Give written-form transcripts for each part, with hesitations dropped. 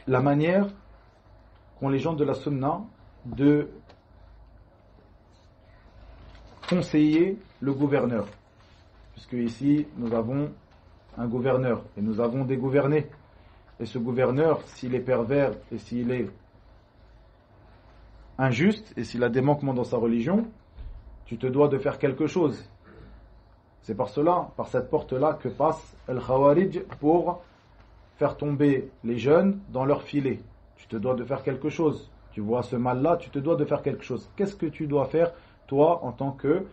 la manière qu'ont les gens de la sunna de conseiller le gouverneur. Puisque ici, nous avons un gouverneur et nous avons des gouvernés. Et ce gouverneur, s'il est pervers et s'il est injuste et s'il a des manquements dans sa religion, tu te dois de faire quelque chose. C'est par cela, par cette porte-là, que passe Al-Khawarij pour faire tomber les jeunes dans leur filet. Tu te dois de faire quelque chose. Tu vois ce mal-là, tu te dois de faire quelque chose. Qu'est-ce que tu dois faire, toi, en tant que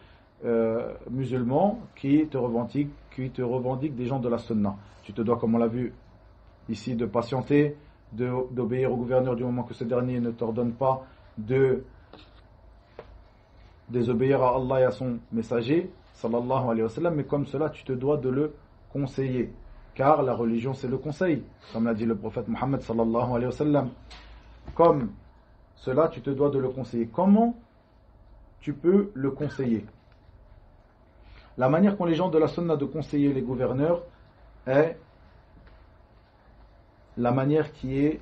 musulman qui te revendique des gens de la sunna? Tu te dois, comme on l'a vu ici, de patienter, d'obéir au gouverneur du moment que ce dernier ne t'ordonne pas de désobéir à Allah et à son messager, sallallahu alayhi wa sallam, mais comme cela, tu te dois de le conseiller. Car la religion, c'est le conseil, comme l'a dit le prophète Muhammad, sallallahu alayhi wa sallam. Comme cela, tu te dois de le conseiller. Comment tu peux le conseiller? La manière qu'ont les gens de la sunna de conseiller les gouverneurs est la manière qui est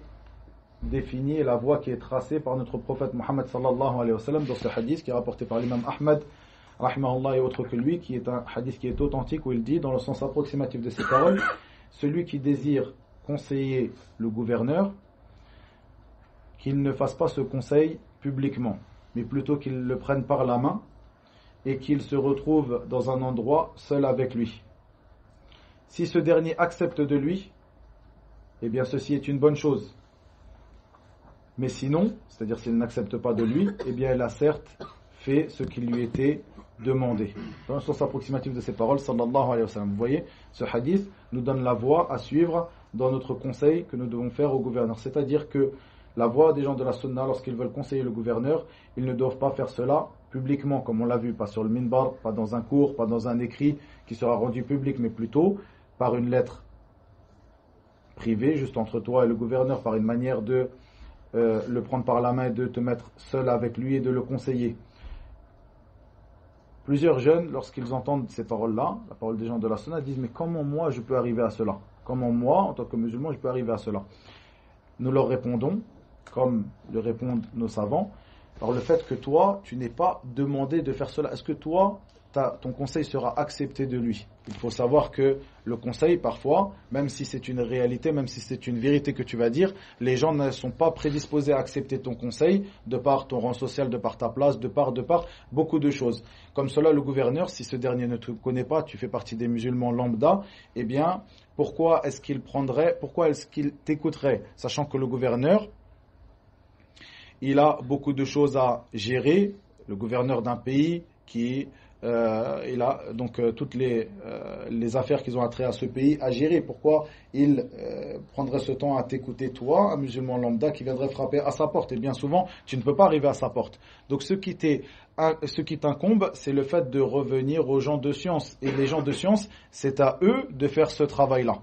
définie et la voie qui est tracée par notre prophète Muhammad sallallahu alayhi wa sallam dans ce hadith qui est rapporté par l'imam Ahmad rahimahullah et autres que lui, qui est un hadith qui est authentique, où il dit dans le sens approximatif de ses paroles: celui qui désire conseiller le gouverneur, qu'il ne fasse pas ce conseil publiquement, mais plutôt qu'il le prenne par la main et qu'il se retrouve dans un endroit seul avec lui. Si ce dernier accepte de lui, eh bien ceci est une bonne chose. Mais sinon, c'est-à-dire s'il n'accepte pas de lui, eh bien il a certes fait ce qui lui était demandé. Dans le sens approximatif de ses paroles, sallallahu alayhi wa sallam. Vous voyez, ce hadith nous donne la voie à suivre dans notre conseil que nous devons faire au gouverneur. C'est-à-dire que la voie des gens de la sunna, lorsqu'ils veulent conseiller le gouverneur, ils ne doivent pas faire cela publiquement, comme on l'a vu, pas sur le minbar, pas dans un cours, pas dans un écrit qui sera rendu public, mais plutôt par une lettre privée, juste entre toi et le gouverneur, par une manière de le prendre par la main et de te mettre seul avec lui et de le conseiller. Plusieurs jeunes, lorsqu'ils entendent ces paroles-là, la parole des gens de la sunna, disent: mais comment moi je peux arriver à cela? Comment moi, en tant que musulman, je peux arriver à cela? Nous leur répondons, comme le répondent nos savants, par le fait que toi, tu n'es pas demandé de faire cela. Est-ce que toi, ton conseil sera accepté de lui? Il faut savoir que le conseil, parfois, même si c'est une réalité, même si c'est une vérité que tu vas dire, les gens ne sont pas prédisposés à accepter ton conseil, de par ton rang social, de par ta place, de par beaucoup de choses. Comme cela, le gouverneur, si ce dernier ne te connaît pas, tu fais partie des musulmans lambda, eh bien, pourquoi est-ce qu'il t'écouterait, sachant que le gouverneur, il a beaucoup de choses à gérer, le gouverneur d'un pays qui il a donc toutes les affaires qui ont attrait à ce pays à gérer. Pourquoi il prendrait ce temps à t'écouter, toi, un musulman lambda qui viendrait frapper à sa porte? Et bien souvent, tu ne peux pas arriver à sa porte. Donc ce qui t'incombe, c'est le fait de revenir aux gens de science. Et les gens de science, c'est à eux de faire ce travail-là.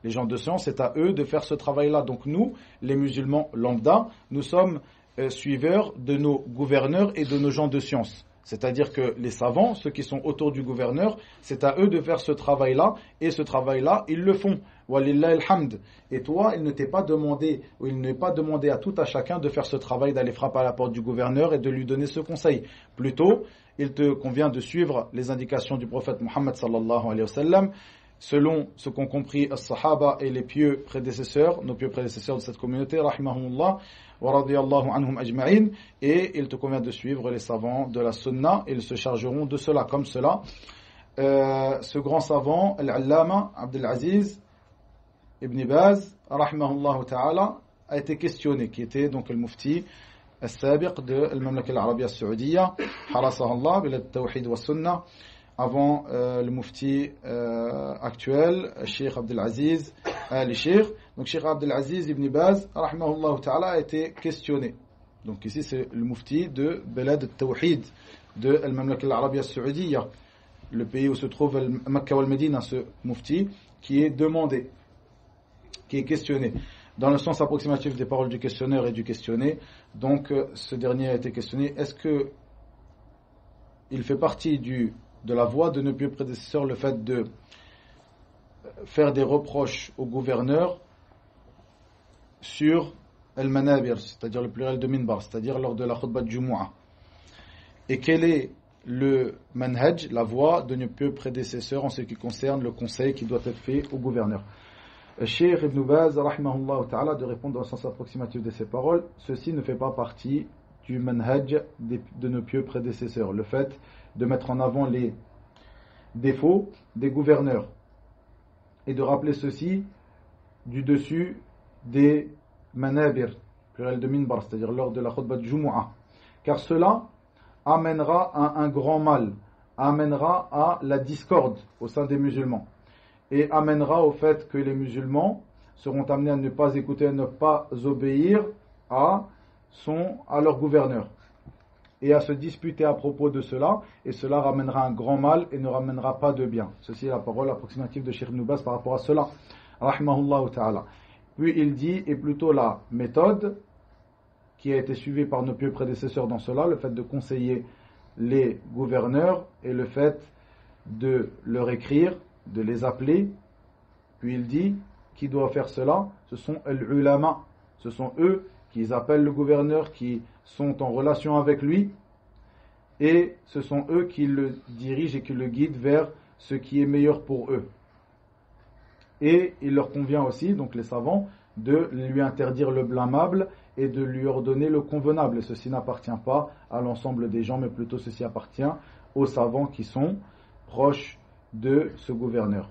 Les gens de science, c'est à eux de faire ce travail-là. Donc nous, les musulmans lambda, nous sommes suiveurs de nos gouverneurs et de nos gens de science. C'est-à-dire que les savants, ceux qui sont autour du gouverneur, c'est à eux de faire ce travail-là, et ce travail-là, ils le font. Walillahi alhamd. Et toi, il ne t'est pas demandé, ou il n'est pas demandé à tout à chacun de faire ce travail, d'aller frapper à la porte du gouverneur et de lui donner ce conseil. Plutôt, il te convient de suivre les indications du prophète Muhammad sallallahu alayhi wa sallam, selon ce qu'ont compris les Sahaba et les pieux prédécesseurs, nos pieux prédécesseurs de cette communauté, rahimahumullah, wa radiyallahu anhum ajma'in, et il te convient de suivre les savants de la sunna, et ils se chargeront de cela, comme cela. Ce grand savant, Al-Allama Abdul Aziz Ibn Baz, rahimahullah ta'ala, a été questionné, qui était donc le mufti al-sabiq de al-Mamlaka al-Arabia al-Saoudiya, harasahallah, bil tawhid wa sunna, avant le mufti actuel, Cheikh Abdel Aziz al-Cheikh. Donc Cheikh Abdel Aziz Ibn Baz, rahimahullah ta'ala, a été questionné. Donc ici c'est le mufti de Belad al-Tawhid de al-Mamlaka al-Arabia al-Saoudiya, le pays où se trouve Mecca wal Médina, ce mufti qui est demandé, qui est questionné. Dans le sens approximatif des paroles du questionneur et du questionné, donc ce dernier a été questionné: est-ce que il fait partie de la voie de nos pieux prédécesseurs le fait de faire des reproches au gouverneur sur al-manabir, c'est-à-dire le pluriel de minbar, c'est-à-dire lors de la khutbah de Jumu'ah. Et quel est le manhaj, la voie de nos pieux prédécesseurs en ce qui concerne le conseil qui doit être fait au gouverneur? Cheikh Ibn Baz, rahimahullah ta'ala, de répondre dans le sens approximatif de ces paroles, ceci ne fait pas partie du manhaj de nos pieux prédécesseurs, le fait de mettre en avant les défauts des gouverneurs et de rappeler ceci du dessus des manabir, pluriel de minbar, c'est-à-dire lors de la khutbah de Jumu'ah, car cela amènera à un grand mal, amènera à la discorde au sein des musulmans et amènera au fait que les musulmans seront amenés à ne pas écouter, à ne pas obéir à leur gouverneur et à se disputer à propos de cela, et cela ramènera un grand mal et ne ramènera pas de bien. Ceci est la parole approximative de Cheikh Ibn Baz par rapport à cela, rahimahullah ta'ala. Puis il dit, et plutôt la méthode qui a été suivie par nos pieux prédécesseurs dans cela, le fait de conseiller les gouverneurs et le fait de leur écrire, de les appeler. Puis il dit, qui doit faire cela? Ce sont al-ulama, ce sont eux qui appellent le gouverneur, qui sont en relation avec lui, et ce sont eux qui le dirigent et qui le guident vers ce qui est meilleur pour eux. Et il leur convient aussi, donc les savants, de lui interdire le blâmable et de lui ordonner le convenable. Et ceci n'appartient pas à l'ensemble des gens, mais plutôt ceci appartient aux savants qui sont proches de ce gouverneur.